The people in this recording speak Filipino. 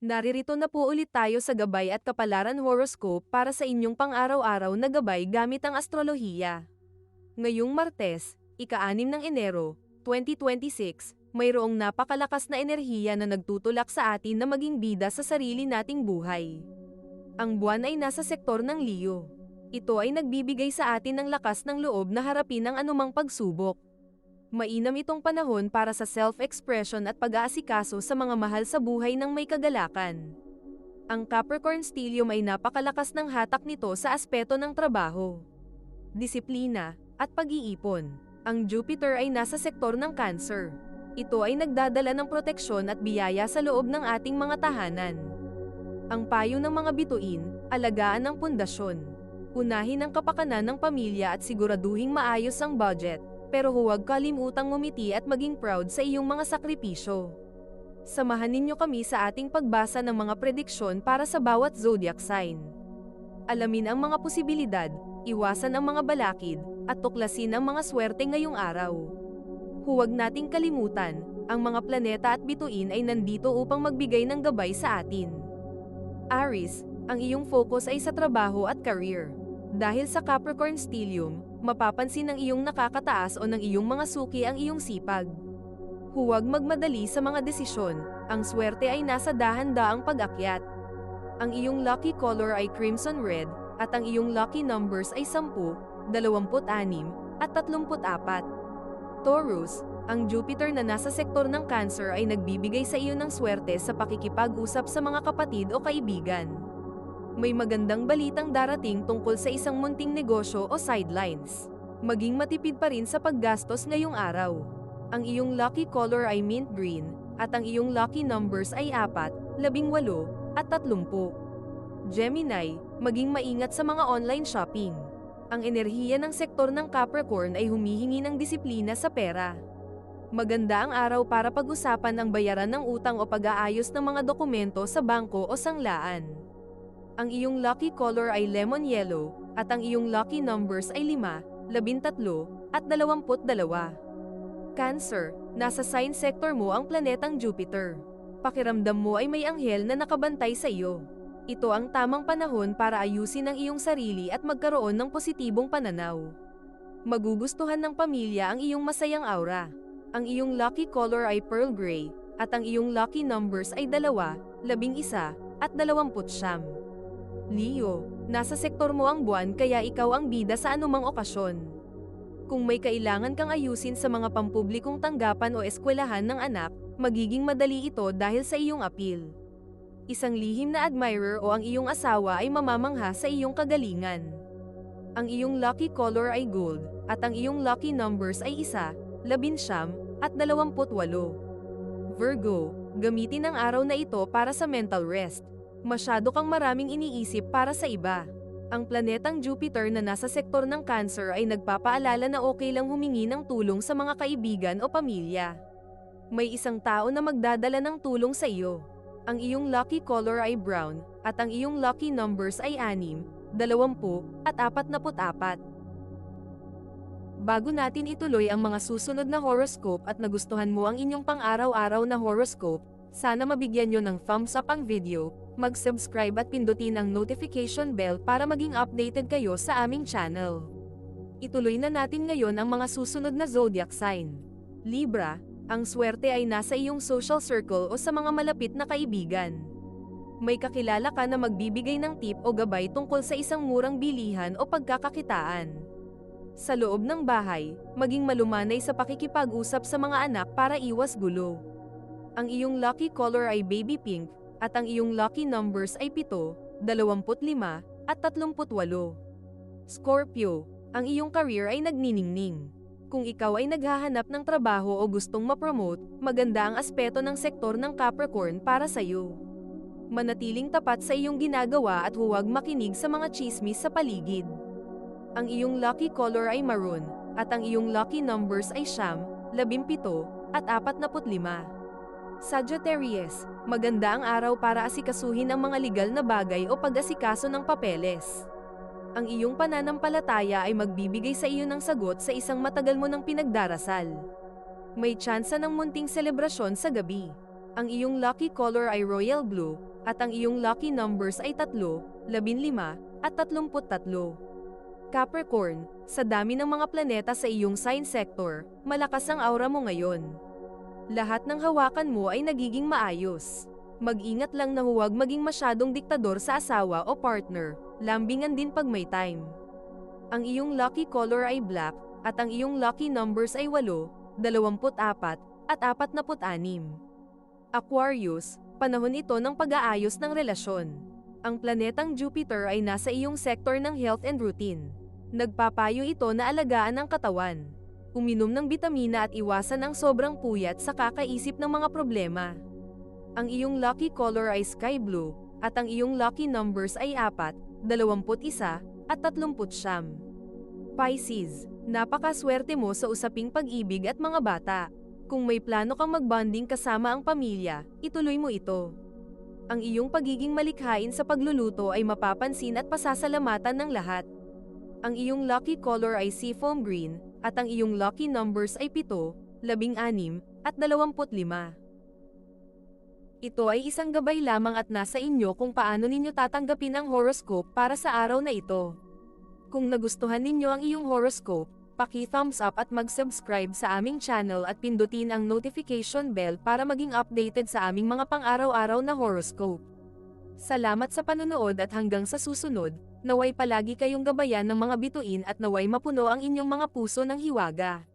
Naririto na po ulit tayo sa Gabay at Kapalaran Horoscope para sa inyong pang-araw-araw na gabay gamit ang astrolohiya. Ngayong Martes, ika-6 ng Enero, 2026, mayroong napakalakas na enerhiya na nagtutulak sa atin na maging bida sa sarili nating buhay. Ang buwan ay nasa sektor ng Leo. Ito ay nagbibigay sa atin ng lakas ng loob na harapin ang anumang pagsubok. Mainam itong panahon para sa self-expression at pag-aasikaso sa mga mahal sa buhay ng may kagalakan. Ang Capricorn stellium ay napakalakas ng hatak nito sa aspeto ng trabaho, disiplina, at pag-iipon. Ang Jupiter ay nasa sektor ng Cancer. Ito ay nagdadala ng proteksyon at biyaya sa loob ng ating mga tahanan. Ang payo ng mga bituin, alagaan ang pundasyon. Unahin ang kapakanan ng pamilya at siguraduhing maayos ang budget. Pero huwag kalimutang ngumiti at maging proud sa iyong mga sakripisyo. Samahan ninyo kami sa ating pagbasa ng mga prediksyon para sa bawat zodiac sign. Alamin ang mga posibilidad, iwasan ang mga balakid, at tuklasin ang mga swerte ngayong araw. Huwag nating kalimutan, ang mga planeta at bituin ay nandito upang magbigay ng gabay sa atin. Aries, ang iyong focus ay sa trabaho at career. Dahil sa Capricorn stellium, mapapansin ng iyong nakakataas o ng iyong mga suki ang iyong sipag. Huwag magmadali sa mga desisyon, ang swerte ay nasa dahan-daang pag-akyat. Ang iyong lucky color ay crimson red, at ang iyong lucky numbers ay 10, 26, at 34. Taurus, ang Jupiter na nasa sektor ng Cancer ay nagbibigay sa iyo ng swerte sa pakikipag-usap sa mga kapatid o kaibigan. May magandang balitang darating tungkol sa isang munting negosyo o sidelines. Maging matipid pa rin sa paggastos ngayong araw. Ang iyong lucky color ay mint green, at ang iyong lucky numbers ay 4, 18, at 30. Gemini, maging maingat sa mga online shopping. Ang enerhiya ng sektor ng Capricorn ay humihingi ng disiplina sa pera. Maganda ang araw para pag-usapan ang bayaran ng utang o pag-aayos ng mga dokumento sa bangko o sanglaan. Ang iyong lucky color ay lemon yellow, at ang iyong lucky numbers ay 5, 13, at 22. Cancer, nasa sign sector mo ang planetang Jupiter. Pakiramdam mo ay may anghel na nakabantay sa iyo. Ito ang tamang panahon para ayusin ang iyong sarili at magkaroon ng positibong pananaw. Magugustuhan ng pamilya ang iyong masayang aura. Ang iyong lucky color ay pearl gray, at ang iyong lucky numbers ay 2, 11, at 29. Leo, nasa sektor mo ang buwan kaya ikaw ang bida sa anumang okasyon. Kung may kailangan kang ayusin sa mga pampublikong tanggapan o eskwelahan ng anak, magiging madali ito dahil sa iyong appeal. Isang lihim na admirer o ang iyong asawa ay mamamangha sa iyong kagalingan. Ang iyong lucky color ay gold, at ang iyong lucky numbers ay 1, 11, at 28. Virgo, gamitin ang araw na ito para sa mental rest. Masyado kang maraming iniisip para sa iba. Ang planetang Jupiter na nasa sektor ng Cancer ay nagpapaalala na okay lang humingi ng tulong sa mga kaibigan o pamilya. May isang tao na magdadala ng tulong sa iyo. Ang iyong lucky color ay brown, at ang iyong lucky numbers ay 6, 20, at 44. Bago natin ituloy ang mga susunod na horoscope at nagustuhan mo ang inyong pang-araw-araw na horoscope, sana mabigyan nyo ng thumbs up ang video, mag-subscribe at pindutin ang notification bell para maging updated kayo sa aming channel. Ituloy na natin ngayon ang mga susunod na zodiac sign. Libra, ang swerte ay nasa iyong social circle o sa mga malapit na kaibigan. May kakilala ka na magbibigay ng tip o gabay tungkol sa isang murang bilihan o pagkakakitaan. Sa loob ng bahay, maging malumanay sa pakikipag-usap sa mga anak para iwas gulo. Ang iyong lucky color ay baby pink, at ang iyong lucky numbers ay 7, 25, at 38. Scorpio, ang iyong career ay nagniningning. Kung ikaw ay naghahanap ng trabaho o gustong ma-promote, maganda ang aspeto ng sektor ng Capricorn para sa iyo. Manatiling tapat sa iyong ginagawa at huwag makinig sa mga chismis sa paligid. Ang iyong lucky color ay maroon, at ang iyong lucky numbers ay 9, 17, at 45. Sagittarius, maganda ang araw para asikasuhin ang mga legal na bagay o pag-asikaso ng papeles. Ang iyong pananampalataya ay magbibigay sa iyo ng sagot sa isang matagal mo nang pinagdarasal. May tsansa ng munting selebrasyon sa gabi. Ang iyong lucky color ay royal blue, At ang iyong lucky numbers ay 3, 15, at 33. Capricorn, sa dami ng mga planeta sa iyong sign sector, malakas ang aura mo ngayon. Lahat ng hawakan mo ay nagiging maayos. Mag-ingat lang na huwag maging masyadong diktador sa asawa o partner, lambingan din pag may time. Ang iyong lucky color ay black, at ang iyong lucky numbers ay 8, 24, at 46. Aquarius, panahon ito ng pag-aayos ng relasyon. Ang planetang Jupiter ay nasa iyong sektor ng health and routine. Nagpapayo ito na alagaan ang katawan. Uminom ng bitamina at iwasan ang sobrang puyat sa kakaisip ng mga problema. Ang iyong lucky color ay sky blue, at ang iyong lucky numbers ay 4, 21, at 30. Pisces, napakaswerte mo sa usaping pag-ibig at mga bata. Kung may plano kang mag-bonding kasama ang pamilya, ituloy mo ito. Ang iyong pagiging malikhain sa pagluluto ay mapapansin at pasasalamatan ng lahat. Ang iyong lucky color ay seafoam green, at ang iyong lucky numbers ay 7, 16, at 25. Ito ay isang gabay lamang at nasa inyo kung paano ninyo tatanggapin ang horoscope para sa araw na ito. Kung nagustuhan ninyo ang iyong horoscope, paki-thumbs up at mag-subscribe sa aming channel at pindutin ang notification bell para maging updated sa aming mga pang-araw-araw na horoscope. Salamat sa panonood at hanggang sa susunod, naway palagi kayong gabayan ng mga bituin at naway mapuno ang inyong mga puso ng hiwaga.